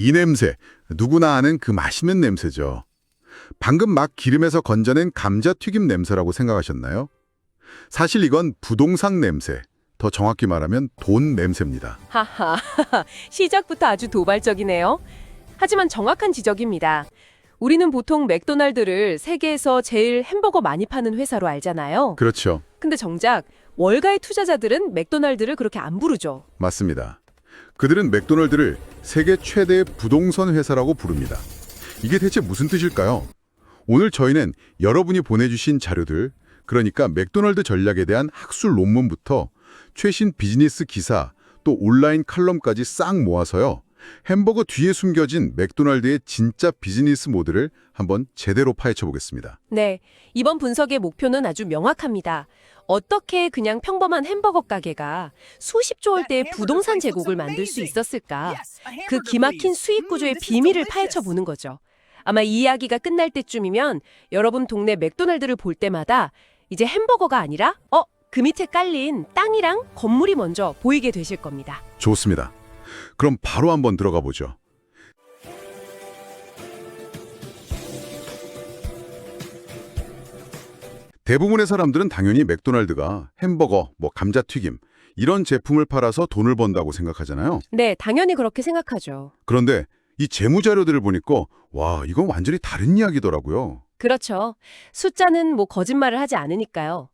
이 냄새, 누구나 아는 그 맛있는 냄새죠. 방금 막 기름에서 건져낸 감자튀김 냄새라고 생각하셨나요? 사실 이건 부동산 냄새, 더 정확히 말하면 돈 냄새입니다. 하하, 시작부터 아주 도발적이네요. 하지만 정확한 지적입니다. 우리는 보통 맥도날드를 세계에서 제일 햄버거 많이 파는 회사로 알잖아요. 그렇죠. 근데 정작 월가의 투자자들은 맥도날드를 그렇게 안 부르죠. 맞습니다. 그들은 맥도날드를 세계 최대의 부동산 회사라고 부릅니다. 이게 대체 무슨 뜻일까요? 오늘 저희는 여러분이 보내주신 자료들, 그러니까 맥도날드 전략에 대한 학술 논문부터 최신 비즈니스 기사, 또 온라인 칼럼까지 싹 모아서요. 햄버거 뒤에 숨겨진 맥도날드의 진짜 비즈니스 모델을 한번 제대로 파헤쳐 보겠습니다. 네, 이번 분석의 목표는 아주 명확합니다. 어떻게 그냥 평범한 햄버거 가게가 수십조 원대의 부동산 제국을 만들 수 있었을까? 그 기막힌 수익 구조의 비밀을 파헤쳐 보는 거죠. 아마 이 이야기가 끝날 때쯤이면 여러분 동네 맥도날드를 볼 때마다 이제 햄버거가 아니라 그 밑에 깔린 땅이랑 건물이 먼저 보이게 되실 겁니다. 좋습니다. 그럼 바로 한번 들어가 보죠. 대부분의 사람들은 당연히 맥도날드가 햄버거, 감자튀김 이런 제품을 팔아서 돈을 번다고 생각하잖아요. 네, 당연히 그렇게 생각하죠. 그런데 이 재무자료들을 보니까 와, 이건 완전히 다른 이야기더라고요. 그렇죠. 숫자는 거짓말을 하지 않으니까요.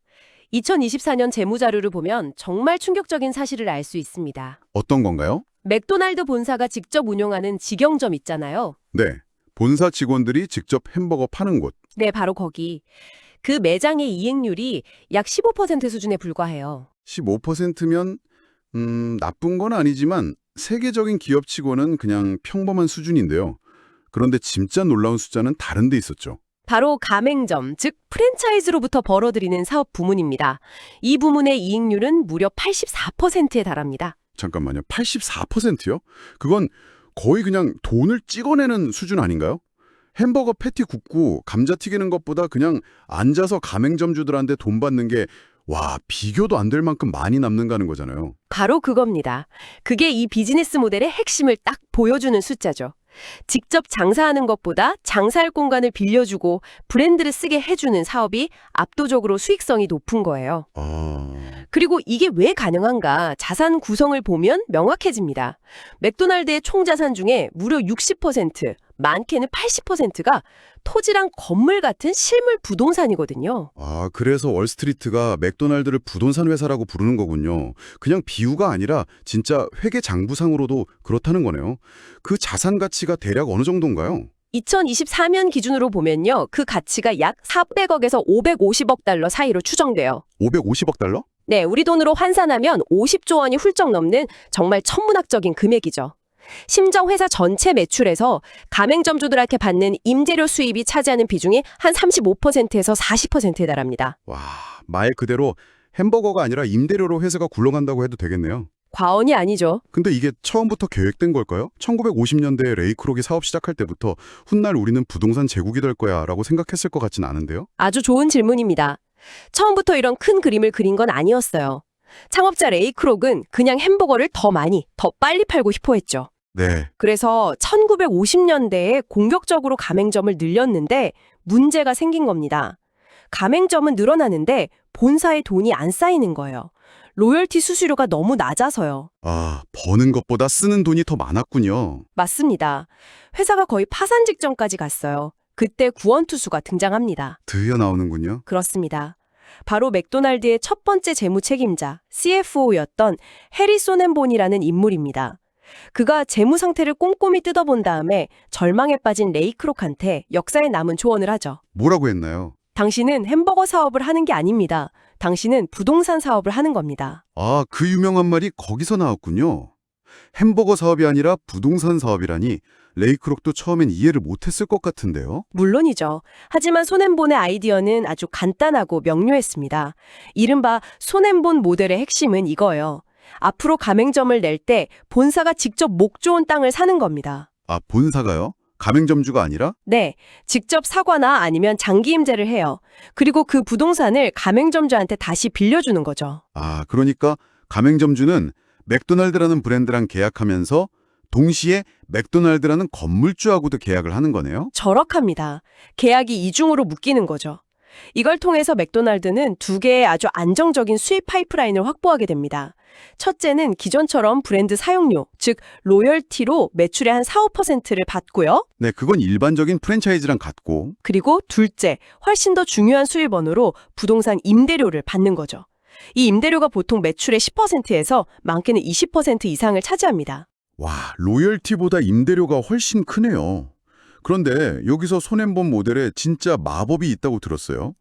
2024년 재무자료를 보면 정말 충격적인 사실을 알 수 있습니다. 어떤 건가요? 맥도날드 본사가 직접 운영하는 직영점 있잖아요. 네, 본사 직원들이 직접 햄버거 파는 곳. 네, 바로 거기. 그 매장의 이익률이 약 15% 수준에 불과해요. 15%면 나쁜 건 아니지만 세계적인 기업치고는 그냥 평범한 수준인데요. 그런데 진짜 놀라운 숫자는 다른 데 있었죠. 바로 가맹점, 즉 프랜차이즈로부터 벌어들이는 사업 부문입니다. 이 부문의 이익률은 무려 84%에 달합니다. 잠깐만요. 84%요? 그건 거의 그냥 돈을 찍어내는 수준 아닌가요? 햄버거 패티 굽고 감자 튀기는 것보다 그냥 앉아서 가맹점주들한테 돈 받는 게 비교도 안 될 만큼 많이 남는다는 거잖아요. 바로 그겁니다. 그게 이 비즈니스 모델의 핵심을 딱 보여주는 숫자죠. 직접 장사하는 것보다 장사할 공간을 빌려주고 브랜드를 쓰게 해주는 사업이 압도적으로 수익성이 높은 거예요. 그리고 이게 왜 가능한가? 자산 구성을 보면 명확해집니다. 맥도날드의 총 자산 중에 무려 60%, 많게는 80%가 토지랑 건물 같은 실물 부동산이거든요. 그래서 월스트리트가 맥도날드를 부동산 회사라고 부르는 거군요. 그냥 비유가 아니라 진짜 회계장부상으로도 그렇다는 거네요. 그 자산 가치가 대략 어느 정도인가요? 2024년 기준으로 보면요. 그 가치가 약 400억에서 550억 달러 사이로 추정돼요. 550억 달러? 네, 우리 돈으로 환산하면 50조 원이 훌쩍 넘는 정말 천문학적인 금액이죠. 심지어 회사 전체 매출에서 가맹점주들한테 받는 임대료 수입이 차지하는 비중이 한 35%에서 40%에 달합니다. 말 그대로 햄버거가 아니라 임대료로 회사가 굴러간다고 해도 되겠네요. 과언이 아니죠. 근데 이게 처음부터 계획된 걸까요? 1950년대에 레이크록이 사업 시작할 때부터 훗날 우리는 부동산 제국이 될 거야 라고 생각했을 것 같진 않은데요? 아주 좋은 질문입니다. 처음부터 이런 큰 그림을 그린 건 아니었어요. 창업자 레이크록은 그냥 햄버거를 더 많이, 더 빨리 팔고 싶어 했죠. 네. 그래서 1950년대에 공격적으로 가맹점을 늘렸는데 문제가 생긴 겁니다. 가맹점은 늘어나는데 본사에 돈이 안 쌓이는 거예요. 로열티 수수료가 너무 낮아서요. 버는 것보다 쓰는 돈이 더 많았군요. 맞습니다. 회사가 거의 파산 직전까지 갔어요. 그때 구원투수가 등장합니다. 드디어 나오는군요. 그렇습니다. 바로 맥도날드의 첫 번째 재무 책임자, CFO였던 해리 소넨본이라는 인물입니다. 그가 재무 상태를 꼼꼼히 뜯어본 다음에 절망에 빠진 레이크록한테 역사에 남은 조언을 하죠. 뭐라고 했나요? 당신은 햄버거 사업을 하는 게 아닙니다. 당신은 부동산 사업을 하는 겁니다. 그 유명한 말이 거기서 나왔군요. 햄버거 사업이 아니라 부동산 사업이라니 레이크록도 처음엔 이해를 못했을 것 같은데요. 물론이죠. 하지만 소넨본의 아이디어는 아주 간단하고 명료했습니다. 이른바 소넨본 모델의 핵심은 이거예요. 앞으로 가맹점을 낼 때 본사가 직접 목 좋은 땅을 사는 겁니다. 본사가요? 가맹점주가 아니라? 네, 직접 사거나 아니면 장기 임대를 해요. 그리고 그 부동산을 가맹점주한테 다시 빌려주는 거죠. 그러니까 가맹점주는 맥도날드라는 브랜드랑 계약하면서 동시에 맥도날드라는 건물주하고도 계약을 하는 거네요. 절약합니다. 계약이 이중으로 묶이는 거죠. 이걸 통해서 맥도날드는 두 개의 아주 안정적인 수입 파이프라인을 확보하게 됩니다. 첫째는 기존처럼 브랜드 사용료, 즉 로열티로 매출의 한 4~5%를 받고요. 네, 그건 일반적인 프랜차이즈랑 같고 그리고 둘째, 훨씬 더 중요한 수입원으로 부동산 임대료를 받는 거죠. 이 임대료가 보통 매출의 10%에서 많게는 20% 이상을 차지합니다. 와, 로열티보다 임대료가 훨씬 크네요. 그런데 여기서 손해본 모델에 진짜 마법이 있다고 들었어요.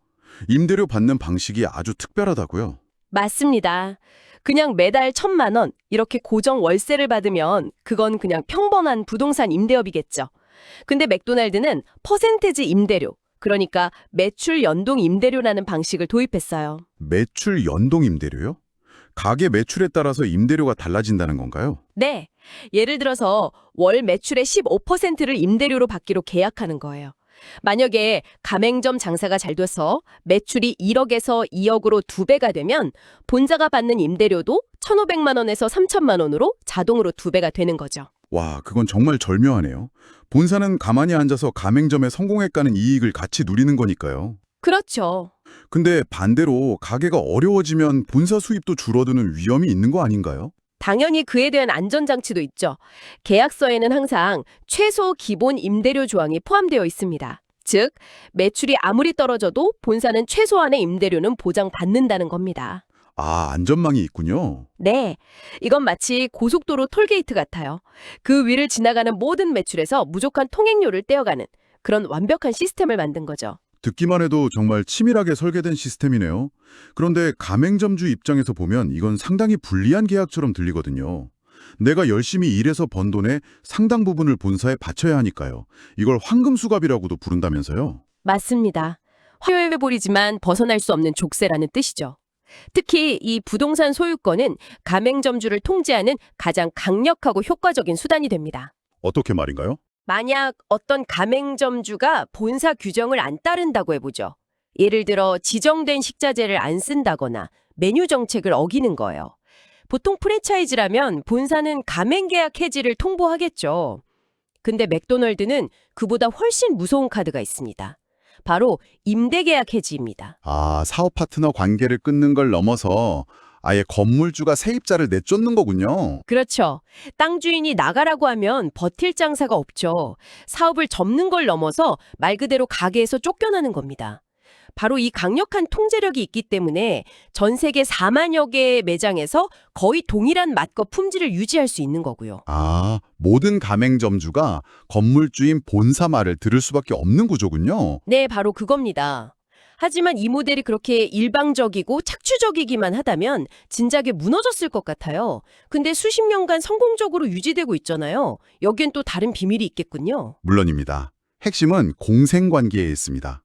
임대료 받는 방식이 아주 특별하다고요. 맞습니다. 그냥 매달 1,000만 원 이렇게 고정 월세를 받으면 그건 그냥 평범한 부동산 임대업이겠죠. 근데 맥도날드는 퍼센테지 임대료, 그러니까 매출 연동 임대료라는 방식을 도입했어요. 매출 연동 임대료요? 가게 매출에 따라서 임대료가 달라진다는 건가요? 네. 예를 들어서 월 매출의 15%를 임대료로 받기로 계약하는 거예요. 만약에 가맹점 장사가 잘 돼서 매출이 1억에서 2억으로 2배가 되면 본사가 받는 임대료도 1,500만 원에서 3,000만 원으로 자동으로 2배가 되는 거죠. 와, 그건 정말 절묘하네요. 본사는 가만히 앉아서 가맹점에 성공했다는 이익을 같이 누리는 거니까요. 그렇죠. 근데 반대로 가게가 어려워지면 본사 수입도 줄어드는 위험이 있는 거 아닌가요? 당연히 그에 대한 안전장치도 있죠. 계약서에는 항상 최소 기본 임대료 조항이 포함되어 있습니다. 즉, 매출이 아무리 떨어져도 본사는 최소한의 임대료는 보장받는다는 겁니다. 아, 안전망이 있군요. 네, 이건 마치 고속도로 톨게이트 같아요. 그 위를 지나가는 모든 매출에서 무조건 통행료를 떼어가는 그런 완벽한 시스템을 만든 거죠. 듣기만 해도 정말 치밀하게 설계된 시스템이네요. 그런데 가맹점주 입장에서 보면 이건 상당히 불리한 계약처럼 들리거든요. 내가 열심히 일해서 번 돈의 상당 부분을 본사에 바쳐야 하니까요. 이걸 황금수갑이라고도 부른다면서요. 맞습니다. 화요일회보리지만 벗어날 수 없는 족쇄라는 뜻이죠. 특히 이 부동산 소유권은 가맹점주를 통제하는 가장 강력하고 효과적인 수단이 됩니다. 어떻게 말인가요? 만약 어떤 가맹점주가 본사 규정을 안 따른다고 해보죠. 예를 들어 지정된 식자재를 안 쓴다거나 메뉴 정책을 어기는 거예요. 보통 프랜차이즈라면 본사는 가맹계약 해지를 통보하겠죠. 근데 맥도널드는 그보다 훨씬 무서운 카드가 있습니다. 바로 임대계약 해지입니다. 아, 사업 파트너 관계를 끊는 걸 넘어서 아예 건물주가 세입자를 내쫓는 거군요. 그렇죠. 땅 주인이 나가라고 하면 버틸 장사가 없죠. 사업을 접는 걸 넘어서 말 그대로 가게에서 쫓겨나는 겁니다. 바로 이 강력한 통제력이 있기 때문에 전 세계 4만여 개의 매장에서 거의 동일한 맛과 품질을 유지할 수 있는 거고요. 아, 모든 가맹점주가 건물주인 본사 말을 들을 수밖에 없는 구조군요. 네, 바로 그겁니다. 하지만 이 모델이 그렇게 일방적이고 착취적이기만 하다면 진작에 무너졌을 것 같아요. 근데 수십 년간 성공적으로 유지되고 있잖아요. 여기엔 또 다른 비밀이 있겠군요. 물론입니다. 핵심은 공생관계에 있습니다.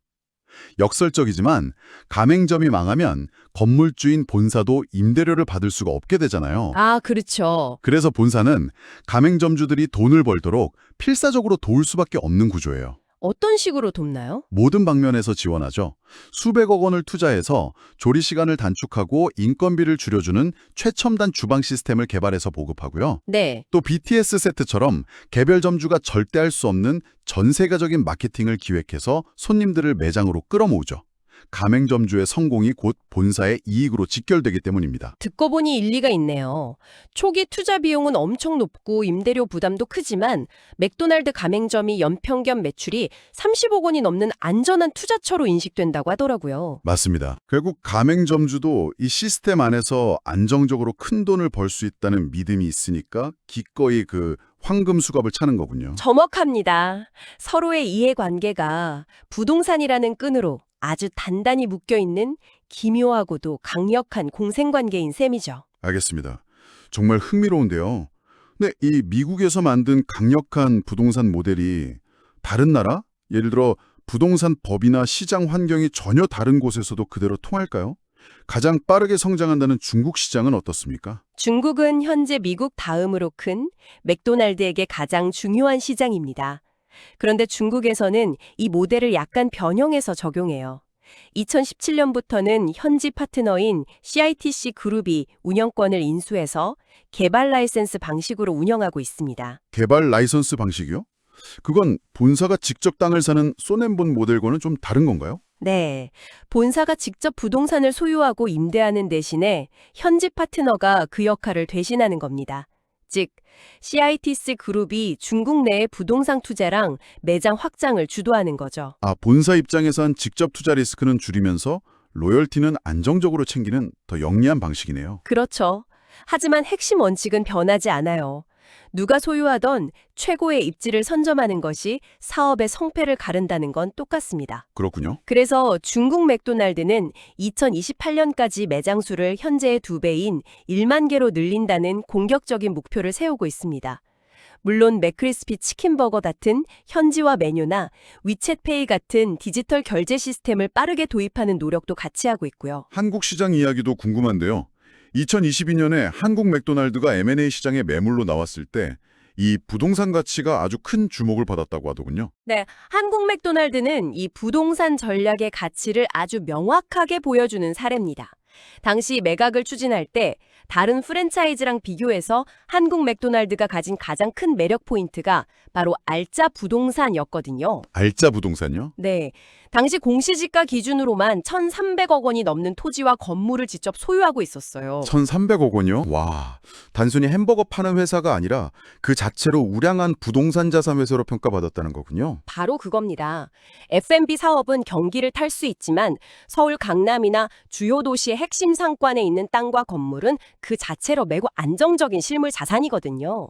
역설적이지만 가맹점이 망하면 건물주인 본사도 임대료를 받을 수가 없게 되잖아요. 아, 그렇죠. 그래서 본사는 가맹점주들이 돈을 벌도록 필사적으로 도울 수밖에 없는 구조예요. 어떤 식으로 돕나요? 모든 방면에서 지원하죠. 수백억 원을 투자해서 조리 시간을 단축하고 인건비를 줄여주는 최첨단 주방 시스템을 개발해서 보급하고요. 네. 또 BTS 세트처럼 개별 점주가 절대 할 수 없는 전 세계적인 마케팅을 기획해서 손님들을 매장으로 끌어모으죠. 가맹점주의 성공이 곧 본사의 이익으로 직결되기 때문입니다. 듣고 보니 일리가 있네요. 초기 투자 비용은 엄청 높고 임대료 부담도 크지만 맥도날드 가맹점이 연평균 매출이 30억 원이 넘는 안전한 투자처로 인식된다고 하더라고요. 맞습니다. 결국 가맹점주도 이 시스템 안에서 안정적으로 큰 돈을 벌 수 있다는 믿음이 있으니까 기꺼이 그 황금 수갑을 차는 거군요. 정확합니다. 서로의 이해관계가 부동산이라는 끈으로 아주 단단히 묶여있는 기묘하고도 강력한 공생관계인 셈이죠. 알겠습니다. 정말 흥미로운데요. 근데 이 미국에서 만든 강력한 부동산 모델이 다른 나라? 예를 들어 부동산 법이나 시장 환경이 전혀 다른 곳에서도 그대로 통할까요? 가장 빠르게 성장한다는 중국 시장은 어떻습니까? 중국은 현재 미국 다음으로 큰 맥도날드에게 가장 중요한 시장입니다. 그런데 중국에서는 이 모델을 약간 변형해서 적용해요. 2017년부터는 현지 파트너인 CITC 그룹이 운영권을 인수해서 개발 라이센스 방식으로 운영하고 있습니다. 개발 라이선스 방식이요? 그건 본사가 직접 땅을 사는 쏘넨본 모델과는 좀 다른 건가요? 네, 본사가 직접 부동산을 소유하고 임대하는 대신에 현지 파트너가 그 역할을 대신하는 겁니다. 즉, CITC 그룹이 중국 내의 부동산 투자랑 매장 확장을 주도하는 거죠. 아, 본사 입장에선 직접 투자 리스크는 줄이면서 로열티는 안정적으로 챙기는 더 영리한 방식이네요. 그렇죠. 하지만 핵심 원칙은 변하지 않아요. 누가 소유하던 최고의 입지를 선점하는 것이 사업의 성패를 가른다는 건 똑같습니다. 그렇군요. 그래서 중국 맥도날드는 2028년까지 매장 수를 현재의 2배인 1만 개로 늘린다는 공격적인 목표를 세우고 있습니다. 물론 맥크리스피 치킨버거 같은 현지화 메뉴나 위챗페이 같은 디지털 결제 시스템을 빠르게 도입하는 노력도 같이 하고 있고요. 한국 시장 이야기도 궁금한데요. 2022년에 한국 맥도날드가 M&A 시장에 매물로 나왔을 때 이 부동산 가치가 아주 큰 주목을 받았다고 하더군요. 네, 한국 맥도날드는 이 부동산 전략의 가치를 아주 명확하게 보여주는 사례입니다. 당시 매각을 추진할 때 다른 프랜차이즈랑 비교해서 한국 맥도날드가 가진 가장 큰 매력 포인트가 바로 알짜 부동산이었거든요. 알짜 부동산요? 네, 당시 공시지가 기준으로만 1,300억 원이 넘는 토지와 건물을 직접 소유하고 있었어요. 1,300억 원이요? 와, 단순히 햄버거 파는 회사가 아니라 그 자체로 우량한 부동산 자산 회사로 평가받았다는 거군요. 바로 그겁니다. F&B 사업은 경기를 탈 수 있지만 서울 강남이나 주요 도시의 핵심 상권에 있는 땅과 건물은 그 자체로 매우 안정적인 실물 자산이거든요.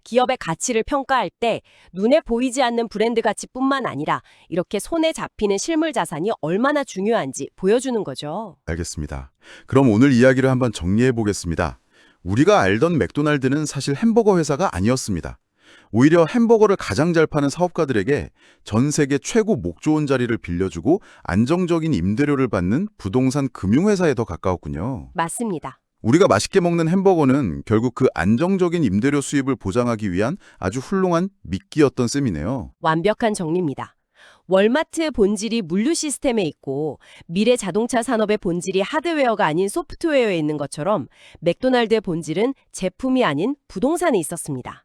기업의 가치를 평가할 때 눈에 보이지 않는 브랜드 가치뿐만 아니라 이렇게 손에 잡히는 실물 자산이 얼마나 중요한지 보여주는 거죠. 알겠습니다. 그럼 오늘 이야기를 한번 정리해 보겠습니다. 우리가 알던 맥도날드는 사실 햄버거 회사가 아니었습니다. 오히려 햄버거를 가장 잘 파는 사업가들에게 전 세계 최고 목 좋은 자리를 빌려주고 안정적인 임대료를 받는 부동산 금융회사에 더 가까웠군요. 맞습니다. 우리가 맛있게 먹는 햄버거는 결국 그 안정적인 임대료 수입을 보장하기 위한 아주 훌륭한 미끼였던 셈이네요. 완벽한 정리입니다. 월마트의 본질이 물류 시스템에 있고 미래 자동차 산업의 본질이 하드웨어가 아닌 소프트웨어에 있는 것처럼 맥도날드의 본질은 제품이 아닌 부동산에 있었습니다.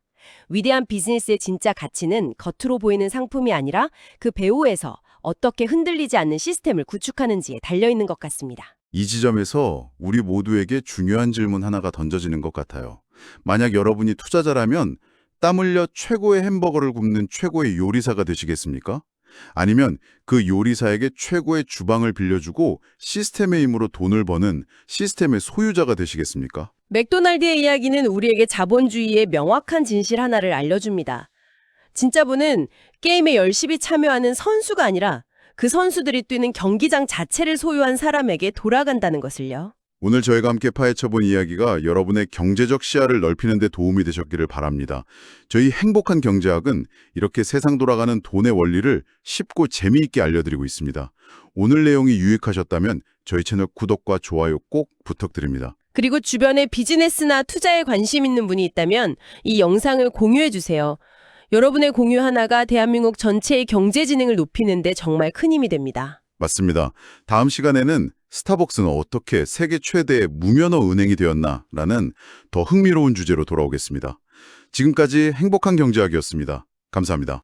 위대한 비즈니스의 진짜 가치는 겉으로 보이는 상품이 아니라 그 배후에서 어떻게 흔들리지 않는 시스템을 구축하는지에 달려있는 것 같습니다. 이 지점에서 우리 모두에게 중요한 질문 하나가 던져지는 것 같아요. 만약 여러분이 투자자라면 땀 흘려 최고의 햄버거를 굽는 최고의 요리사가 되시겠습니까? 아니면 그 요리사에게 최고의 주방을 빌려주고 시스템의 힘으로 돈을 버는 시스템의 소유자가 되시겠습니까? 맥도날드의 이야기는 우리에게 자본주의의 명확한 진실 하나를 알려줍니다. 진짜 분은 게임에 열심히 참여하는 선수가 아니라 그 선수들이 뛰는 경기장 자체를 소유한 사람에게 돌아간다는 것을요. 오늘 저희가 함께 파헤쳐본 이야기가 여러분의 경제적 시야를 넓히는 데 도움이 되셨기를 바랍니다. 저희 행복한 경제학은 이렇게 세상 돌아가는 돈의 원리를 쉽고 재미있게 알려드리고 있습니다. 오늘 내용이 유익하셨다면 저희 채널 구독과 좋아요 꼭 부탁드립니다. 그리고 주변에 비즈니스나 투자에 관심 있는 분이 있다면 이 영상을 공유해 주세요. 여러분의 공유 하나가 대한민국 전체의 경제 지능을 높이는 데 정말 큰 힘이 됩니다. 맞습니다. 다음 시간에는 스타벅스는 어떻게 세계 최대의 무면허 은행이 되었나? 라는 더 흥미로운 주제로 돌아오겠습니다. 지금까지 행복한 경제학이었습니다. 감사합니다.